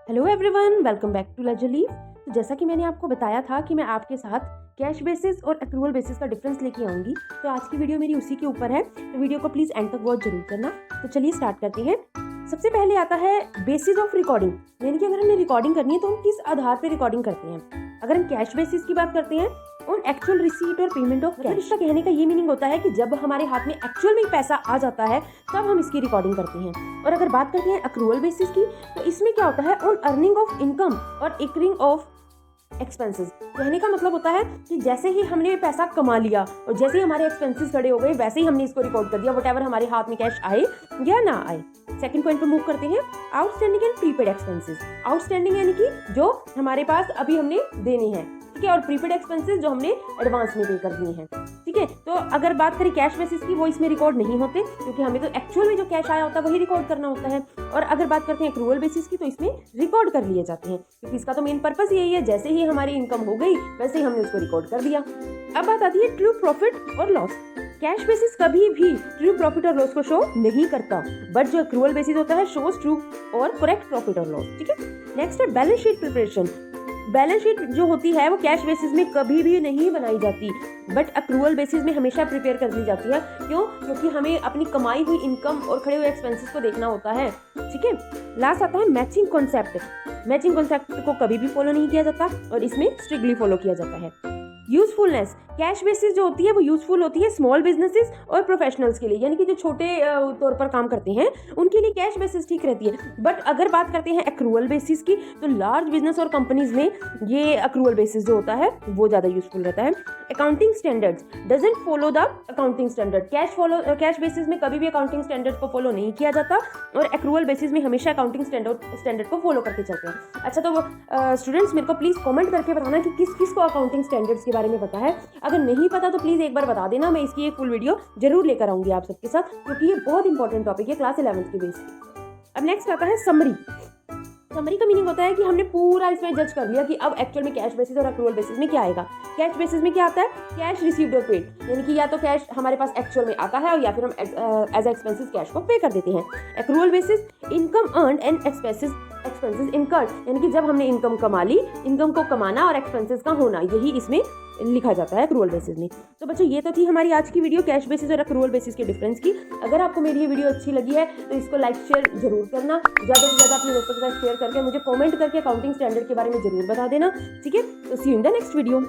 Hello everyone, welcome back to Leisure Leaf. तो जैसा कि मैंने आपको बताया था कि मैं आपके साथ कैश बेसिस और एक्रूअल बेसिस का डिफरेंस लेके आऊंगी, तो आज की वीडियो मेरी उसी के ऊपर है। तो वीडियो को प्लीज़ एंड तक वॉच जरूर करना। तो चलिए स्टार्ट करते हैं। सबसे पहले आता है बेसिस ऑफ रिकॉर्डिंग, यानी कि अगर हमें रिकॉर्डिंग करनी है तो हम किस आधार पर रिकॉर्डिंग करते हैं। अगर हम कैश बेसिस की बात करते हैं ऑन एक्चुअल रिसीट और पेमेंट ऑफ कैश। इसका कहने का ये मीनिंग होता है कि जब हमारे हाथ में एक्चुअल में पैसा आ जाता है तब हम इसकी रिकॉर्डिंग करते हैं। और अगर बात करते हैं एक्रूअल बेसिस की, तो इसमें क्या होता है ऑन अर्निंग ऑफ इनकम और इकरिंग ऑफ एक्सपेंसेस। कहने का मतलब होता है कि जैसे ही हमने पैसा कमा लिया और जैसे ही हमारे एक्सपेंसेस खड़े हो गए वैसे ही हमने इसको रिकॉर्ड कर दिया, वटएवर हमारे हाथ में कैश आए या ना आए। सेकंड पॉइंट पर मूव करते हैं, outstanding and prepaid expenses. Outstanding यानी कि जो हमारे पास अभी हमने देने हैं, ठीक है, और प्रीपेड एक्सपेंसेस जो हमने एडवांस में पे कर दिए हैं, ठीक है। तो अगर बात करें कैश बेसिस की, वो इसमें रिकॉर्ड नहीं होते क्योंकि हमें तो एक्चुअल में जो कैश आया होता है वही रिकॉर्ड करना होता है। और अगर बात करते हैं एक्रूअल बेसिस की, तो इसमें रिकॉर्ड कर लिए जाते हैं क्योंकि इसका तो मेन पर्पस यही है, जैसे ही हमारी इनकम हो गई वैसे ही हमने उसको रिकॉर्ड कर दिया। अब बात आती है ट्रू प्रॉफिट और लॉस। कैश बेसिस कभी भी ट्रू प्रॉफिट और लॉस को शो नहीं करता, बट जो एक्रूअल बेसिस होता है शोज ट्रू और करेक्ट प्रॉफिट और लॉस, ठीक है। नेक्स्ट है balance sheet preparation. Balance sheet जो होती है वो कैश बेसिस में कभी भी नहीं बनाई जाती, बट एक्रूअल बेसिस में हमेशा प्रिपेयर कर दी जाती है। क्यों? क्योंकि हमें अपनी कमाई हुई इनकम और खड़े हुए एक्सपेंसेस को देखना होता है, ठीक है। लास्ट आता है मैचिंग कॉन्सेप्ट। मैचिंग कॉन्सेप्ट को कभी भी फॉलो नहीं किया जाता और इसमें स्ट्रिक्टली फॉलो किया जाता है। यूजफुलनेस, कैश बेसिस जो होती है वो यूजफुल होती है स्मॉल बिजनेसेस और प्रोफेशनल्स के लिए, यानी कि जो छोटे तौर पर काम करते हैं उनके लिए कैश बेसिस ठीक रहती है। बट अगर बात करते हैं एक्रूअल बेसिस की, तो लार्ज बिजनेस और कंपनीज में ये एक्रूअल बेसिस जो होता है वो ज़्यादा यूजफुल रहता है। Accounting standards doesn't follow the accounting standard. Cash basis में कभी भी अकाउंटिंग स्टैंडर्ड को फॉलो नहीं किया जाता और एक्रूअल बेसिस में हमेशा अकाउंटिंग स्टैंडर्ड को फॉलो करके चलते हैं। अच्छा, तो स्टूडेंट्स मेरे को प्लीज़ कॉमेंट करके बताना कि किस किस को अकाउंटिंग स्टैंडर्ड्स के बारे में पता है। अगर नहीं पता तो प्लीज़ एक बार बता देना, मैं इसकी एक फुल वीडियो जरूर लेकर आऊंगी आप सबके साथ, क्योंकि ये बहुत इंपॉर्टेंट टॉपिक है क्लास 11th की बेस पे। अब नेक्स्ट आता है समरी। समरी का मीनिंग होता है कि हमने पूरा इसमें जज कर लिया कि अब एक्चुअल में कैश बेसिस और एक्रूअल बेसिस में क्या आएगा। कैश बेसिस में क्या आता है, कैश रिसीव्ड और पेड, यानी कि या तो कैश हमारे पास एक्चुअल में आता है और या फिर हम एज एक्सपेंसेस कैश को पे कर देते हैं। Accrual basis income earned and expenses incurred, यानी कि जब हमने इनकम कमा ली, इनकम को कमाना और एक्सपेंसेस का होना, यही इसमें लिखा जाता है एक्रूअल बेसिस में। तो बच्चों ये तो थी हमारी आज की वीडियो कैश बेसिस और एक्रूअल बेसिस के डिफरेंस की। अगर आपको मेरी ये वीडियो अच्छी लगी है तो इसको लाइक शेयर जरूर करना, ज़्यादा से ज़्यादा अपने दोस्तों के साथ शेयर करके मुझे कमेंट करके अकाउंटिंग स्टैंडर्ड के बारे में जरूर बता देना, ठीक है। तो see you in the next video.